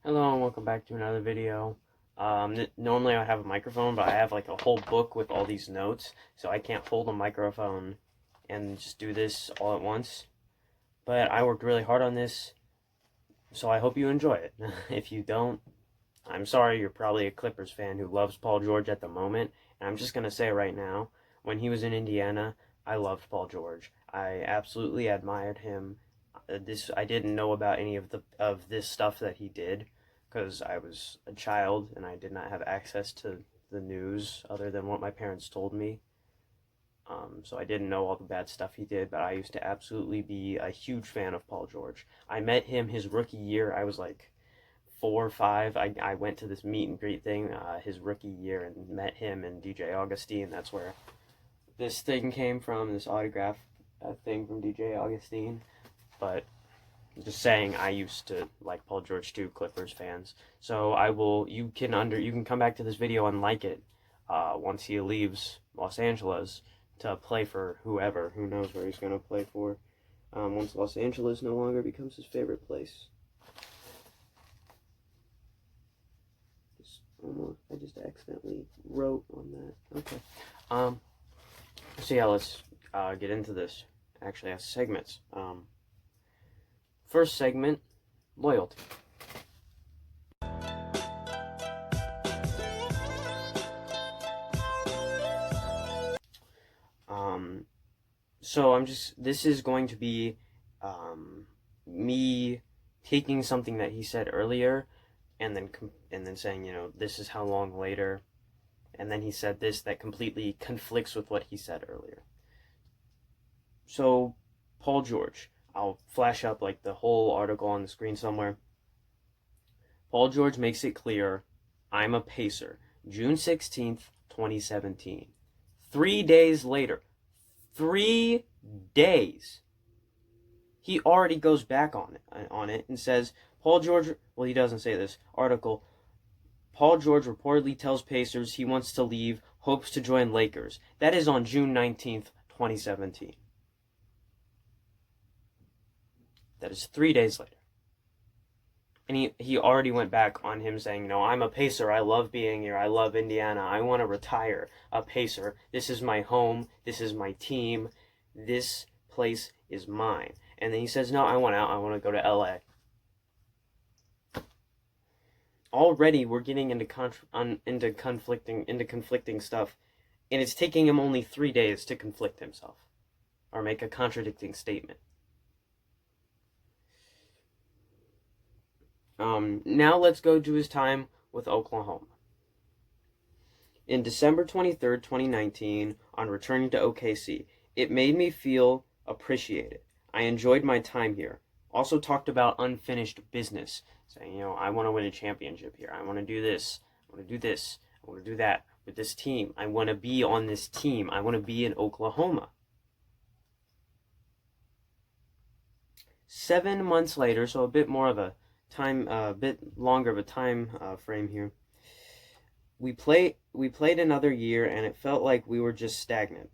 Hello and welcome back to another video. Normally I have a microphone, but I have like a whole book with all these notes, so I can't hold a microphone and just do this all at once. But I worked really hard on this, so I hope you enjoy it. If you don't, I'm sorry, you're probably a Clippers fan who loves Paul George at the moment, and I'm just gonna say right now, when he was in Indiana, I loved Paul George. I absolutely admired him. I didn't know about any of this stuff that he did because I was a child and I did not have access to the news other than what my parents told me. So I didn't know all the bad stuff he did, but I used to absolutely be a huge fan of Paul George. I met him his rookie year. I was like 4 or 5. I went to this meet and greet thing his rookie year and met him and DJ Augustine. That's where this thing came from, this autograph thing from DJ Augustine. But just saying, I used to like Paul George too, Clippers fans. So I will. You can come back to this video and like it once he leaves Los Angeles to play for whoever. Who knows where he's gonna play for? Once Los Angeles no longer becomes his favorite place. I just accidentally wrote on that. Okay. So yeah, let's get into this. Actually, as segments. First segment, loyalty. So this is going to be me taking something that he said earlier and then saying, this is how long later, and then he said this that completely conflicts with what he said earlier. So, Paul George, I'll flash up like the whole article on the screen somewhere. Paul George makes it clear, I'm a Pacer. June 16th, 2017. 3 days later. 3 days. He already goes back on it and says, Paul George, well, he doesn't say this, article, Paul George reportedly tells Pacers he wants to leave, hopes to join Lakers. That is on June 19th, 2017. That is 3 days later. And he already went back on him saying, I'm a Pacer. I love being here. I love Indiana. I want to retire a Pacer. This is my home. This is my team. This place is mine. And then he says, no, I want out. I want to go to LA. Already we're getting into conflicting stuff, and it's taking him only 3 days to conflict himself or make a contradicting statement. Now let's go to his time with Oklahoma. In December 23rd, 2019, on returning to OKC, it made me feel appreciated. I enjoyed my time here. Also talked about unfinished business, saying, I want to win a championship here. I want to do this. I want to do this. I want to do that with this team. I want to be on this team. I want to be in Oklahoma. 7 months later, so a bit more of a bit longer of a time frame here. We played another year, and it felt like we were just stagnant.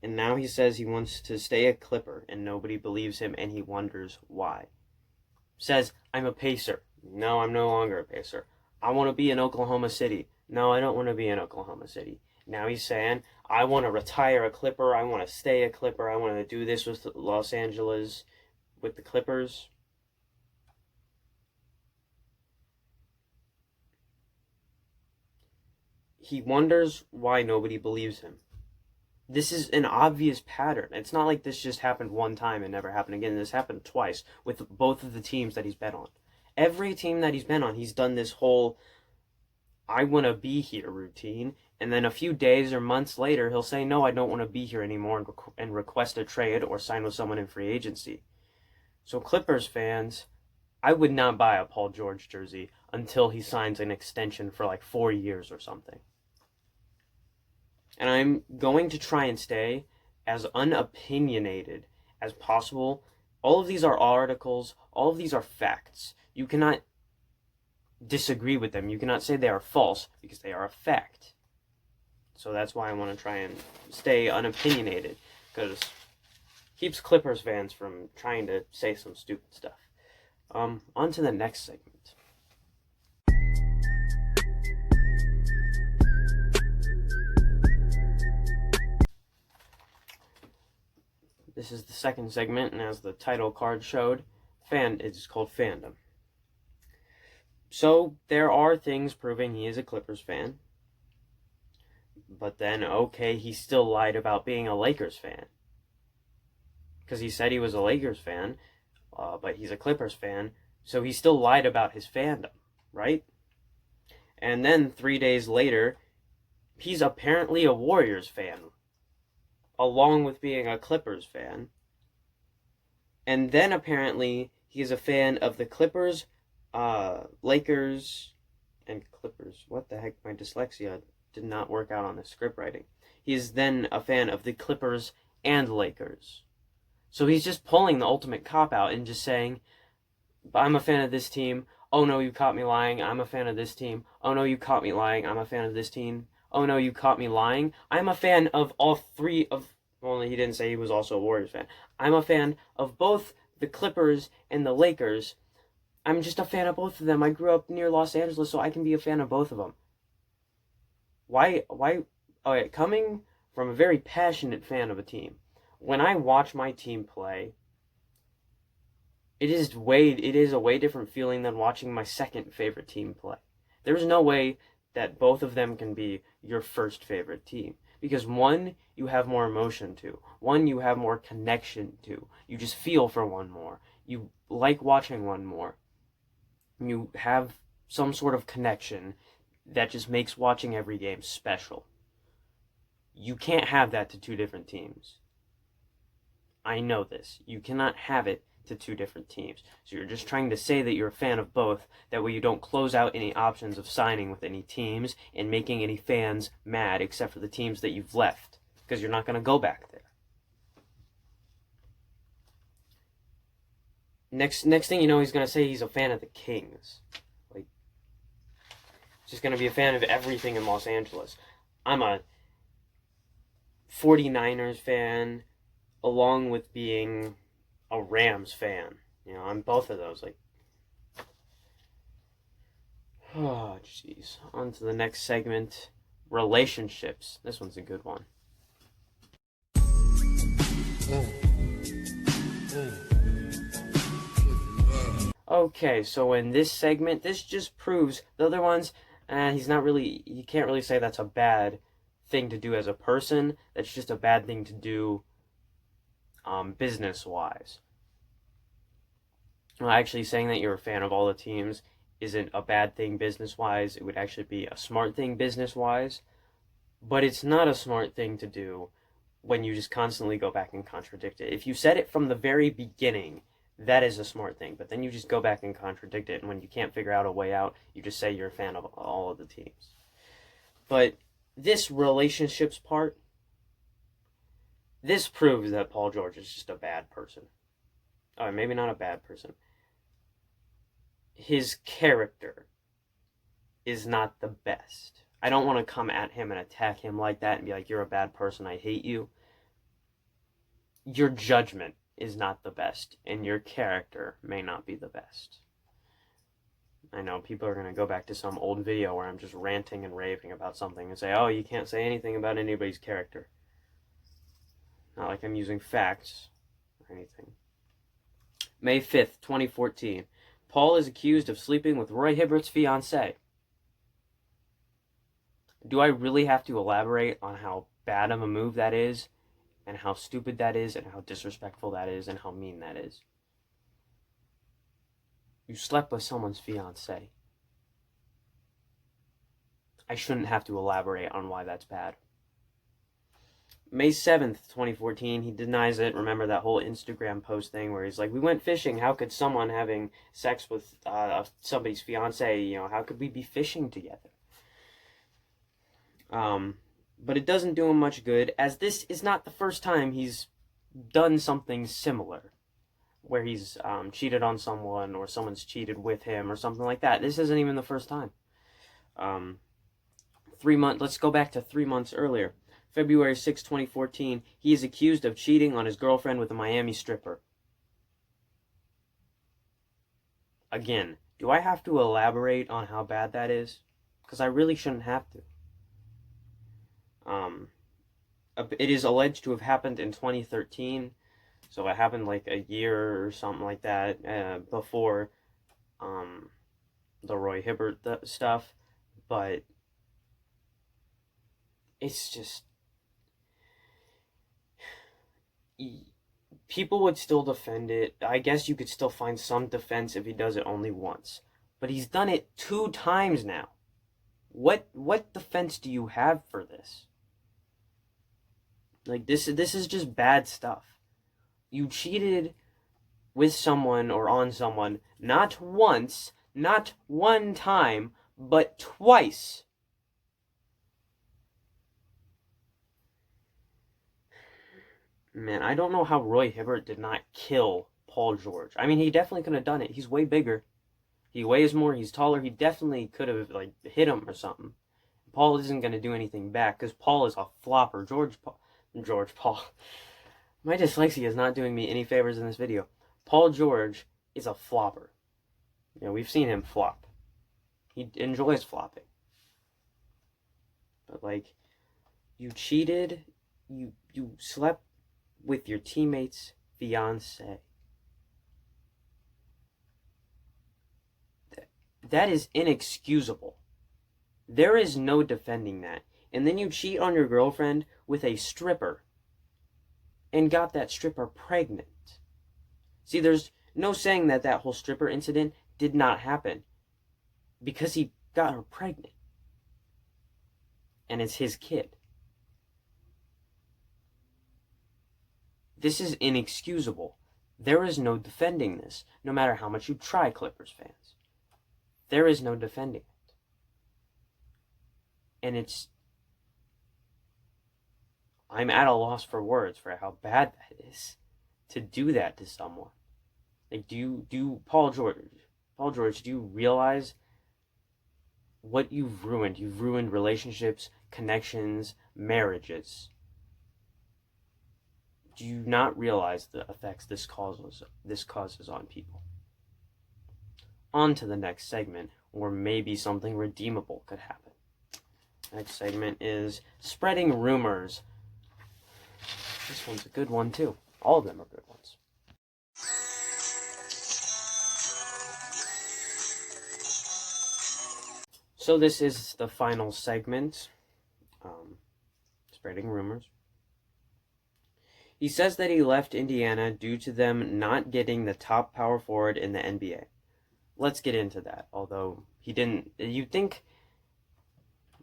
And now he says he wants to stay a Clipper, and nobody believes him, and he wonders why. Says, I'm a Pacer. No, I'm no longer a Pacer. I want to be in Oklahoma City. No, I don't want to be in Oklahoma City. Now he's saying, I want to retire a Clipper. I want to stay a Clipper. I want to do this with Los Angeles, with the Clippers. He wonders why nobody believes him. This is an obvious pattern. It's not like this just happened one time and never happened again. This happened twice with both of the teams that he's been on. Every team that he's been on, he's done this whole I want to be here routine. And then a few days or months later, he'll say, no, I don't want to be here anymore and request a trade or sign with someone in free agency. So Clippers fans, I would not buy a Paul George jersey until he signs an extension for like 4 years or something. And I'm going to try and stay as unopinionated as possible. All of these are articles. All of these are facts. You cannot disagree with them. You cannot say they are false because they are a fact. So that's why I want to try and stay unopinionated, because it keeps Clippers fans from trying to say some stupid stuff. On to the next segment. This is the second segment, and as the title card showed, it's called Fandom. So there are things proving he is a Clippers fan. But then, okay, he still lied about being a Lakers fan. Because he said he was a Lakers fan, but he's a Clippers fan, so he still lied about his fandom, right? And then 3 days later, he's apparently a Warriors fan, along with being a Clippers fan. And then apparently he's a fan of the Clippers, Lakers, and Clippers. What the heck? My dyslexia did not work out on the script writing. He's then a fan of the Clippers and Lakers. So he's just pulling the ultimate cop-out and just saying, I'm a fan of this team. Oh no, you caught me lying. I'm a fan of this team. Oh no, you caught me lying. I'm a fan of this team. Oh no, you caught me lying. I'm a fan of all three of... Well, he didn't say he was also a Warriors fan. I'm a fan of both the Clippers and the Lakers. I'm just a fan of both of them. I grew up near Los Angeles, so I can be a fan of both of them. Why, okay, coming from a very passionate fan of a team, when I watch my team play, it is a way different feeling than watching my second favorite team play. There's no way that both of them can be your first favorite team. Because one, you have more emotion to. One, you have more connection to. You just feel for one more. You like watching one more. You have some sort of connection that just makes watching every game special. You can't have that to two different teams. I know this. You cannot have it to two different teams. So you're just trying to say that you're a fan of both. That way you don't close out any options of signing with any teams and making any fans mad except for the teams that you've left. Because you're not going to go back there. Next thing you know, he's going to say he's a fan of the Kings. Like, just going to be a fan of everything in Los Angeles. I'm a 49ers fan, along with being a Rams fan. You know, I'm both of those. Like, oh, jeez. On to the next segment. Relationships. This one's a good one. Okay, so in this segment, this just proves the other ones, you can't really say that's a bad thing to do as a person. That's just a bad thing to do business-wise. Well, actually, saying that you're a fan of all the teams isn't a bad thing business-wise. It would actually be a smart thing business-wise. But it's not a smart thing to do when you just constantly go back and contradict it. If you said it from the very beginning, that is a smart thing. But then you just go back and contradict it, and when you can't figure out a way out, you just say you're a fan of all of the teams. But this relationships part, this proves that Paul George is just a bad person. Or maybe not a bad person. His character is not the best. I don't want to come at him and attack him like that and be like, you're a bad person, I hate you. Your judgment is not the best, and your character may not be the best. I know people are going to go back to some old video where I'm just ranting and raving about something and say, oh, you can't say anything about anybody's character. Not like I'm using facts or anything. May 5th, 2014. Paul is accused of sleeping with Roy Hibbert's fiancée. Do I really have to elaborate on how bad of a move that is, and how stupid that is, and how disrespectful that is, and how mean that is? You slept with someone's fiancée. I shouldn't have to elaborate on why that's bad. May 7th, 2014, he denies it. Remember that whole Instagram post thing where he's like, we went fishing. How could someone having sex with somebody's fiancé, how could we be fishing together? But it doesn't do him much good, as this is not the first time he's done something similar, where he's cheated on someone, or someone's cheated with him, or something like that. This isn't even the first time. 3 months. Let's go back to 3 months earlier. February 6, 2014, he is accused of cheating on his girlfriend with a Miami stripper. Again, do I have to elaborate on how bad that is? Because I really shouldn't have to. It is alleged to have happened in 2013. So it happened like a year or something like that before the Roy Hibbert stuff. But it's just, people would still defend it. I guess you could still find some defense if he does it only once. But he's done it 2 times now. What defense do you have for this? Like, this is just bad stuff. You cheated with someone or on someone not once, not 1 time, but twice. Man, I don't know how Roy Hibbert did not kill Paul George. I mean, he definitely could have done it. He's way bigger. He weighs more. He's taller. He definitely could have, like, hit him or something. Paul isn't going to do anything back because Paul is a flopper. George Paul. My dyslexia is not doing me any favors in this video. Paul George is a flopper. You know, we've seen him flop. He enjoys flopping. But, like, you cheated. You slept with your teammate's fiance. That is inexcusable. There is no defending that. And then you cheat on your girlfriend with a stripper and got that stripper pregnant. See, there's no saying that that whole stripper incident did not happen because he got her pregnant. And it's his kid. This is inexcusable. There is no defending this, no matter how much you try, Clippers fans. There is no defending it. And I'm at a loss for words for how bad that is to do that to someone. Like, Paul George, do you realize what you've ruined? You've ruined relationships, connections, marriages. Do you not realize the effects this causes on people? On to the next segment, where maybe something redeemable could happen. Next segment is spreading rumors. This one's a good one too. All of them are good ones. So this is the final segment. Spreading rumors. He says that he left Indiana due to them not getting the top power forward in the NBA. Let's get into that. Although he didn't, you'd think,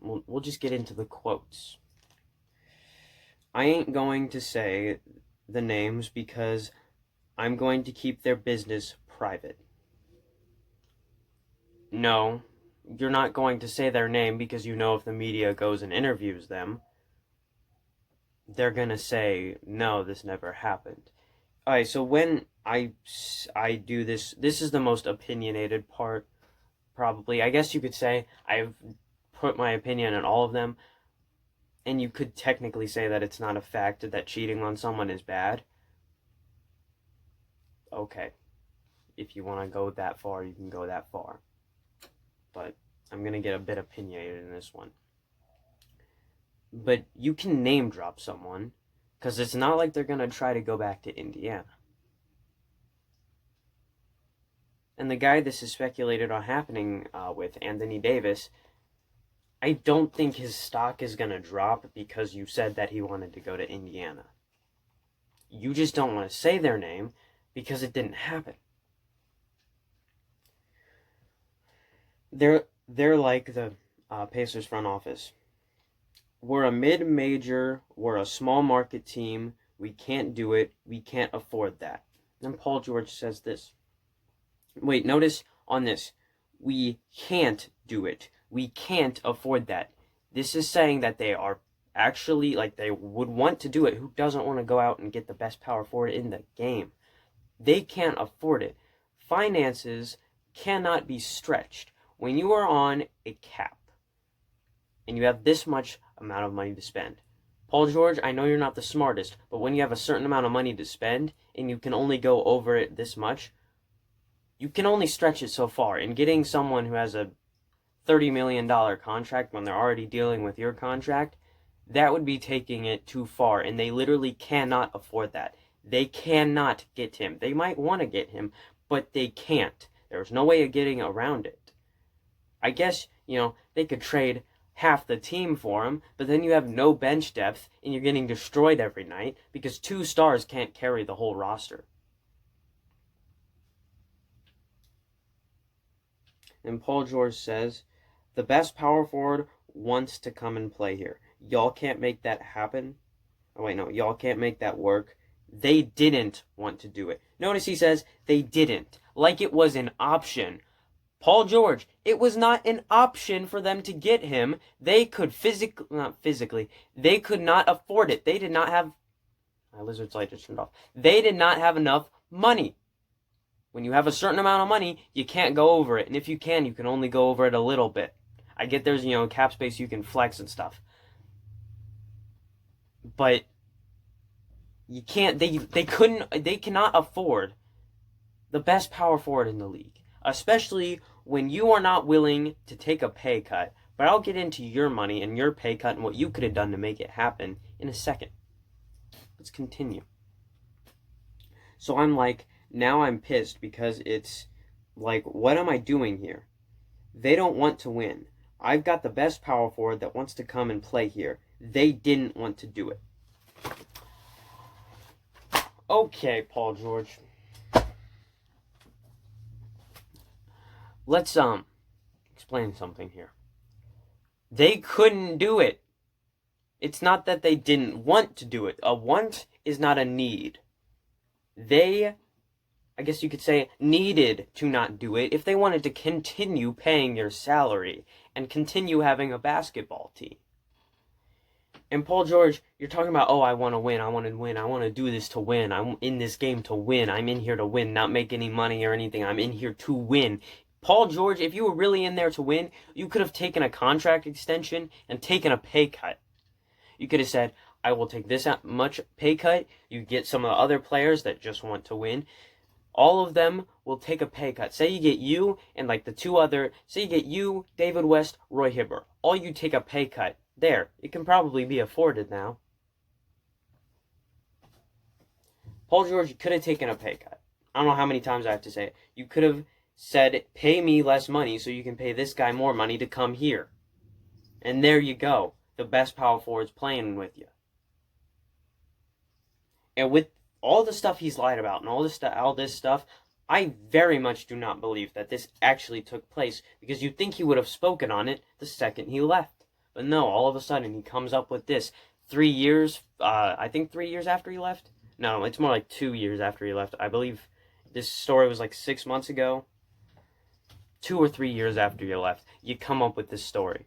we'll just get into the quotes. I ain't going to say the names because I'm going to keep their business private. No, you're not going to say their name because you know if the media goes and interviews them, they're going to say, no, this never happened. Alright, so when I do this is the most opinionated part, probably. I guess you could say I've put my opinion on all of them, and you could technically say that it's not a fact that cheating on someone is bad. Okay. If you want to go that far, you can go that far. But I'm going to get a bit opinionated in this one. But you can name drop someone, because it's not like they're going to try to go back to Indiana. And the guy this is speculated on happening with, Anthony Davis, I don't think his stock is going to drop because you said that he wanted to go to Indiana. You just don't want to say their name because it didn't happen. They're like the Pacers front office. We're a mid-major, we're a small market team, we can't do it, we can't afford that. Then Paul George says this. Wait, notice on this. We can't do it. We can't afford that. This is saying that they are actually, like, they would want to do it. Who doesn't want to go out and get the best power forward in the game? They can't afford it. Finances cannot be stretched. When you are on a cap and you have this much amount of money to spend, Paul George, I know you're not the smartest, but when you have a certain amount of money to spend and you can only go over it this much, you can only stretch it so far. And getting someone who has a $30 million contract when they're already dealing with your contract, that would be taking it too far, and they literally cannot afford that. They cannot get him. They might want to get him, but they can't. There's no way of getting around it. I guess, they could trade half the team for him, but then you have no bench depth and you're getting destroyed every night because 2 stars can't carry the whole roster. And Paul George says, the best power forward wants to come and play here. Y'all can't make that happen. Oh, wait, no. Y'all can't make that work. They didn't want to do it. Notice he says they didn't. Like it was an option. Paul George, it was not an option for them to get him. They could they could not afford it. They did not have... My lizard's light just turned off. They did not have enough money. When you have a certain amount of money, you can't go over it. And if you can only go over it a little bit. I get there's, cap space you can flex and stuff. But you can't, they cannot afford the best power forward in the league. Especially when you are not willing to take a pay cut. But I'll get into your money and your pay cut and what you could have done to make it happen in a second. Let's continue. So now I'm pissed because it's like, what am I doing here? They don't want to win. I've got the best power forward that wants to come and play here. They didn't want to do it. Okay, Paul George. Let's explain something here. They couldn't do it. It's not that they didn't want to do it. A want is not a need. They, I guess you could say, needed to not do it if they wanted to continue paying your salary and continue having a basketball team. And Paul George, you're talking about, I want to win, I want to do this to win, I'm in this game to win, I'm in here to win, not make any money or anything, I'm in here to win. Paul George, if you were really in there to win, you could have taken a contract extension and taken a pay cut. You could have said, I will take this much pay cut, you get some of the other players that just want to win, all of them will take a pay cut. Say you get you and say you get you, David West, Roy Hibbert. All you take a pay cut. There, it can probably be afforded now. Paul George, you could have taken a pay cut. I don't know how many times I have to say it. You could have said, pay me less money so you can pay this guy more money to come here. And there you go. The best power forward's playing with you. And with all the stuff he's lied about and all this stuff, I very much do not believe that this actually took place, because you'd think he would have spoken on it the second he left. But no, all of a sudden he comes up with this. 3 years, I think 3 years after he left? No, it's more like 2 years after he left. I believe this story was like 6 months ago. 2 or 3 years after you left, you come up with this story.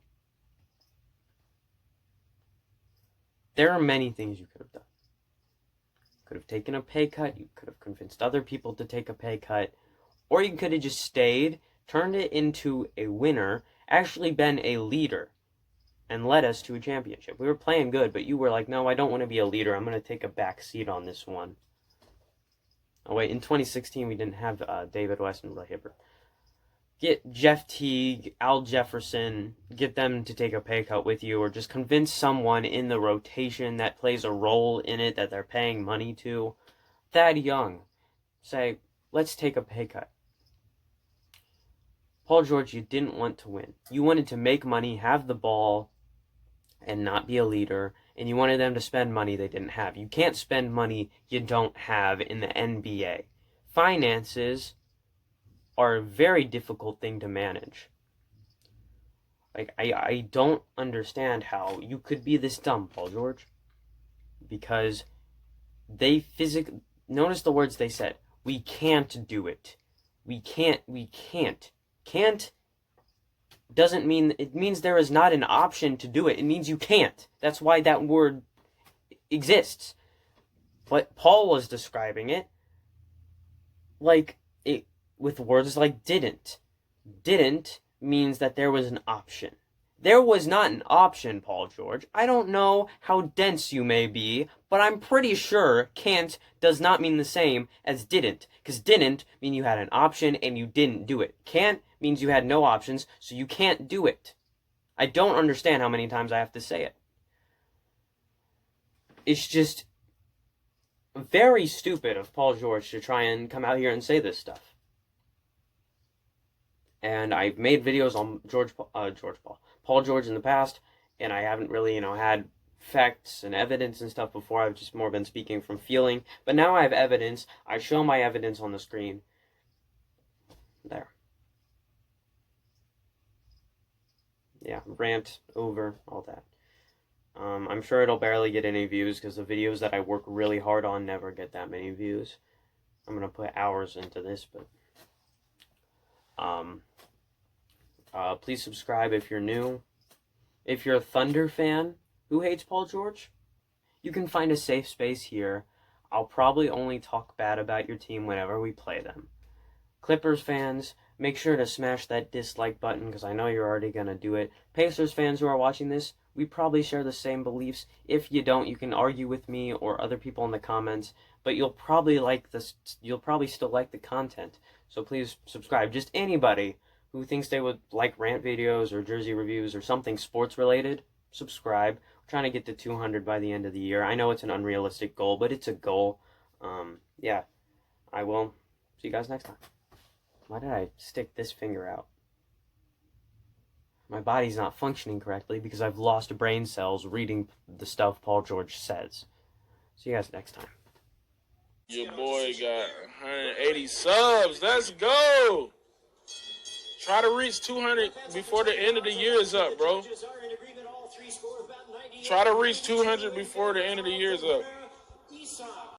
There are many things you could have done. You could have taken a pay cut, you could have convinced other people to take a pay cut, or you could have just stayed, turned it into a winner, actually been a leader, and led us to a championship. We were playing good, but you were like, no, I don't want to be a leader. I'm going to take a back seat on this one. Oh, wait, in 2016, we didn't have David West and Roy Hibbert. Get Jeff Teague, Al Jefferson, get them to take a pay cut with you, or just convince someone in the rotation that plays a role in it that they're paying money to. Thad Young. Say, let's take a pay cut. Paul George, you didn't want to win. You wanted to make money, have the ball, and not be a leader, and you wanted them to spend money they didn't have. You can't spend money you don't have in the NBA. Finances are a very difficult thing to manage. Like, I don't understand how you could be this dumb, Paul George. Because they notice the words they said. We can't do it. We can't. Can't doesn't mean, it means there is not an option to do it. It means you can't. That's why that word exists. But Paul was describing it with words like didn't. Didn't means that there was an option. There was not an option, Paul George. I don't know how dense you may be, but I'm pretty sure can't does not mean the same as didn't. Because didn't mean you had an option and you didn't do it. Can't means you had no options, so you can't do it. I don't understand how many times I have to say it. It's just very stupid of Paul George to try and come out here and say this stuff. And I've made videos on Paul George in the past, and I haven't really, had facts and evidence and stuff before. I've just more been speaking from feeling. But now I have evidence. I show my evidence on the screen. There. Yeah, rant over, all that. I'm sure it'll barely get any views because the videos that I work really hard on never get that many views. I'm going to put hours into this, but please subscribe if you're new. If you're a Thunder fan who hates Paul George, you can find a safe space here. I'll probably only talk bad about your team whenever we play them. Clippers fans, make sure to smash that dislike button because I know you're already going to do it. Pacers fans who are watching this, we probably share the same beliefs. If you don't, you can argue with me or other people in the comments, but you'll probably still like the content. So please subscribe. Just anybody who thinks they would like rant videos or jersey reviews or something sports related, subscribe. We're trying to get to 200 by the end of the year. I know it's an unrealistic goal, but it's a goal. Yeah, I will see you guys next time. Why did I stick this finger out? My body's not functioning correctly because I've lost brain cells reading the stuff Paul George says. See you guys next time. Your boy got 180 subs. Let's go. Try to reach 200 before the end of the year is up, bro. Try to reach 200 before the end of the year is up.